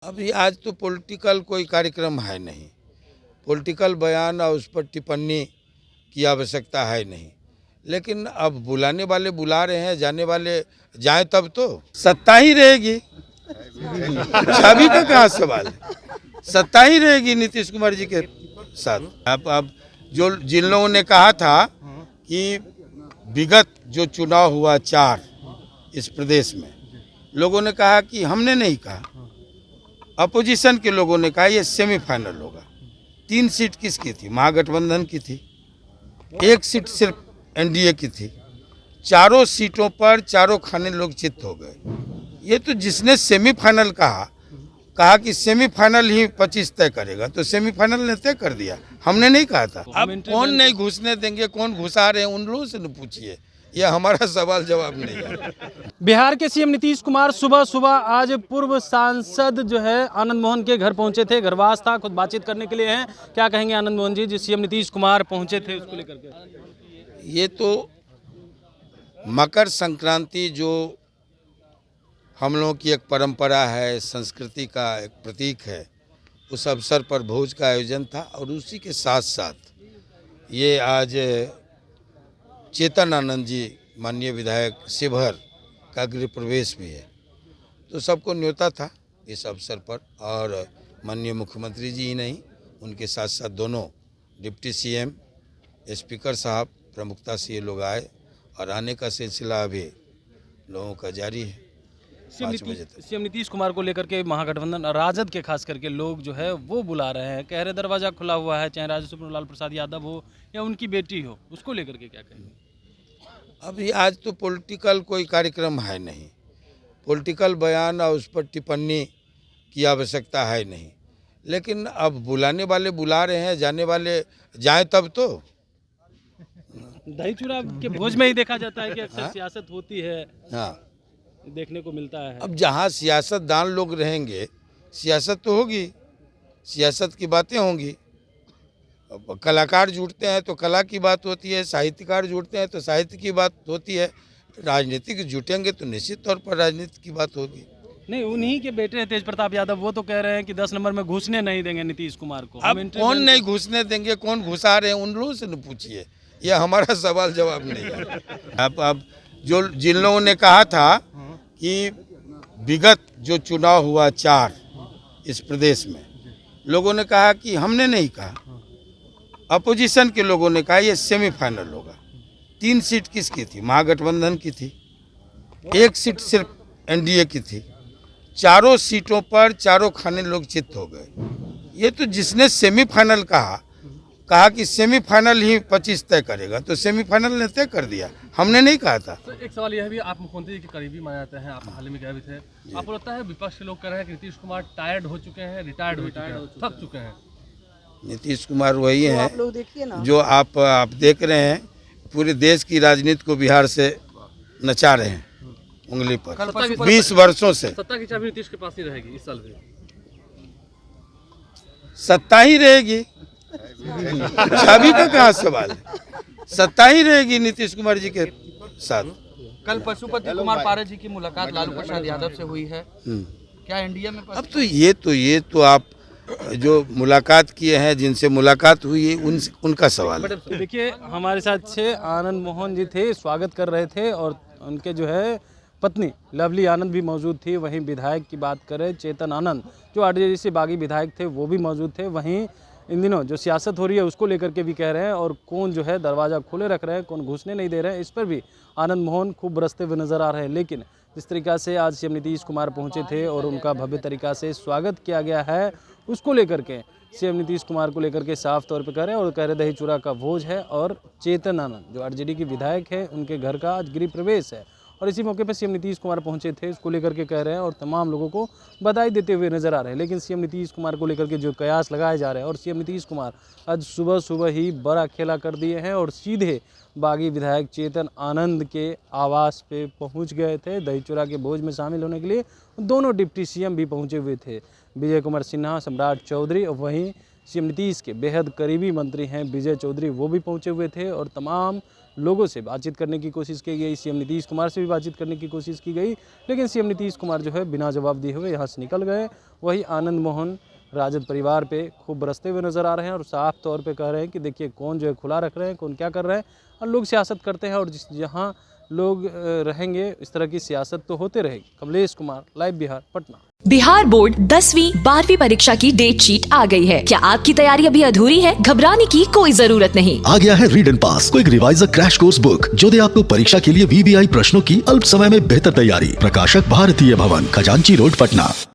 अभी आज तो पॉलिटिकल कोई कार्यक्रम है नहीं, पॉलिटिकल बयान और उस पर टिप्पणी की आवश्यकता है नहीं। लेकिन अब बुलाने वाले बुला रहे हैं, जाने वाले जाएं तब तो सत्ता ही रहेगी। छवि का कहाँ सवाल है, सत्ता ही रहेगी नीतीश कुमार जी के साथ। अब जो जिन लोगों ने कहा था कि विगत जो चुनाव हुआ 4 इस प्रदेश में, लोगों ने कहा कि हमने नहीं कहा, अपोजिशन के लोगों ने कहा ये सेमीफाइनल होगा। 3 सीट किसकी थी? महागठबंधन की थी। 1 सीट सिर्फ एनडीए की थी। चारों सीटों पर चारों खाने लोग चित्त हो गए। ये तो जिसने सेमीफाइनल कहा कि सेमीफाइनल ही 25 तय करेगा, तो सेमीफाइनल ने तय कर दिया, हमने नहीं कहा था। अब कौन नहीं घुसने देंगे, कौन घुसा रहे हैं, उन लोगों से न पूछिए, ये हमारा सवाल जवाब नहीं है। बिहार के सीएम नीतीश कुमार सुबह सुबह आज पूर्व सांसद जो है आनंद मोहन के घर पहुंचे थे। घरवास था, खुद बातचीत करने के लिए हैं। क्या कहेंगे आनंद मोहन जी, जिस सीएम नीतीश कुमार पहुंचे थे उसको लेकर के? ये तो मकर संक्रांति जो हम लोगों की एक परंपरा है, संस्कृति का एक प्रतीक है, उस अवसर पर भोज का आयोजन था और उसी के साथ साथ ये आज चेतन आनंद जी माननीय विधायक शिवहर का गृह प्रवेश भी है, तो सबको न्योता था इस अवसर पर। और माननीय मुख्यमंत्री जी ही नहीं, उनके साथ साथ दोनों डिप्टी सीएम, स्पीकर साहब प्रमुखता से ये लोग आए और आने का सिलसिला अभी लोगों का जारी है। 5 बजे तक सीएम नीतीश कुमार को लेकर के महागठबंधन राजद के खास करके लोग जो है वो बुला रहे हैं, कह रहे दरवाजा खुला हुआ है, चाहे राजद सुप्रीमो लालू प्रसाद यादव हो या उनकी बेटी हो, उसको लेकर के क्या कहेंगे? अभी आज तो पॉलिटिकल कोई कार्यक्रम है नहीं, पॉलिटिकल बयान और उस पर टिप्पणी की आवश्यकता है नहीं। लेकिन अब बुलाने वाले बुला रहे हैं, जाने वाले जाएं तब तो। दही चूड़ा के भोज में ही देखा जाता है कि अक्सर सियासत होती है, हाँ, देखने को मिलता है। अब जहाँ सियासतदान लोग रहेंगे, सियासत तो होगी, सियासत की बातें होंगी। अब कलाकार जुड़ते हैं तो कला की बात होती है, साहित्यकार जुड़ते हैं तो साहित्य की बात होती है, राजनीतिक जुटेंगे तो निश्चित तौर पर राजनीति की बात होगी। नहीं, उन्हीं के बेटे हैं तेज प्रताप यादव, वो तो कह रहे हैं कि 10 नंबर में घुसने नहीं देंगे नीतीश कुमार को। अब कौन नहीं घुसने देंगे, कौन घुसा रहे हैं, उन लोगों से न पूछिए, ये हमारा सवाल जवाब नहीं है। अब जो जिन लोगों ने कहा था कि विगत जो चुनाव हुआ 4 इस प्रदेश में, लोगों ने कहा कि हमने नहीं कहा, अपोजिशन के लोगों ने कहा ये सेमीफाइनल होगा। 3 सीट किसकी थी? महागठबंधन की थी। 1 सीट सिर्फ एनडीए की थी। चारों सीटों पर चारों खाने लोग चित्त हो गए। ये तो जिसने सेमीफाइनल कहा कि सेमीफाइनल ही 25 तय करेगा, तो सेमीफाइनल ने तय कर दिया, हमने नहीं कहा था। तो एक सवाल यह भी, आप मुख्यमंत्री जी के करीबी माने जाते हैं, आप हाल ही में गए भी थे, आपको लगता है विपक्ष के लोग कह रहे हैं कि नीतीश कुमार टायर्ड हो चुके हैं, रिटायर्ड हो चुके हैं, थक चुके हैं? नीतीश कुमार वही हैं जो आप देख रहे हैं, पूरे देश की राजनीति को बिहार से नचा रहे हैं उंगली पर 20 वर्षों से। सत्ता की चाबी नीतीश के पास ही रहेगी इस साल भी? सत्ता ही रहेगी, छवि का कहाँ सवाल है, सत्ता ही रहेगी नीतीश कुमार जी के साथ। कल पशुपति कुमार पारस जी की मुलाकात लालू प्रसाद यादव से हुई है, क्या एनडीए में? अब तो ये तो आप जो मुलाकात किए हैं, जिनसे मुलाकात हुई है, उनका सवाल है। तो देखिए, हमारे साथ से आनंद मोहन जी थे, स्वागत कर रहे थे, और उनके जो है पत्नी लवली आनंद भी मौजूद थी। वहीं विधायक की बात करें, चेतन आनंद जो आरजेडी से बागी विधायक थे, वो भी मौजूद थे। वहीं इन दिनों जो सियासत हो रही है उसको लेकर के भी कह रहे हैं, और कौन जो है दरवाज़ा खुले रख रहे हैं, कौन घुसने नहीं दे रहे हैं, इस पर भी आनंद मोहन खूब बरसते हुए नजर आ रहे हैं। लेकिन जिस तरीक़ा से आज सीएम नीतीश कुमार पहुंचे थे और उनका भव्य तरीक़ा से स्वागत किया गया है, उसको लेकर के सीएम नीतीश कुमार को लेकर के साफ तौर पे कह रहे हैं, और कह रहे दही चूड़ा का भोज है। और चेतन आनंद जो आरजेडी के विधायक है, उनके घर का आज गृह प्रवेश है, और इसी मौके पर सीएम नीतीश कुमार पहुंचे थे, उसको लेकर के कह रहे हैं और तमाम लोगों को बधाई देते हुए नजर आ रहे हैं। लेकिन सीएम नीतीश कुमार को लेकर के जो कयास लगाए जा रहे हैं, और सीएम नीतीश कुमार आज सुबह सुबह ही बड़ा खेला कर दिए हैं और सीधे बागी विधायक चेतन आनंद के आवास पे पहुंच गए थे दही चूड़ा के भोज में शामिल होने के लिए। दोनों डिप्टी सीएम भी पहुंचे हुए थे, विजय कुमार सिन्हा, सम्राट चौधरी, और वहीं सीएम नीतीश के बेहद करीबी मंत्री हैं विजय चौधरी, वो भी पहुंचे हुए थे और तमाम लोगों से बातचीत करने की कोशिश की गई। सीएम नीतीश कुमार से भी बातचीत करने की कोशिश की गई, लेकिन सीएम नीतीश कुमार जो है बिना जवाब दिए हुए यहाँ से निकल गए। वही आनंद मोहन राजद परिवार पे खूब बरसते हुए नजर आ रहे हैं और साफ तौर पे कह रहे हैं कि देखिए कौन जो है खुला रख रहे हैं, कौन क्या कर रहे हैं। और लोग सियासत करते हैं और जहाँ लोग रहेंगे इस तरह की सियासत तो होते रहेगी। कमलेश कुमार, लाइव बिहार, पटना। बिहार बोर्ड 10वीं 12वीं परीक्षा की डेट शीट आ गई है। क्या आपकी तैयारी अभी अधूरी है? घबराने की कोई जरूरत नहीं। आ गया है read and pass quick reviser crash course book, जो दे आपको परीक्षा के लिए VVI प्रश्नों की अल्प समय में बेहतर तैयारी। प्रकाशक भारतीय भवन, खजांची रोड, पटना।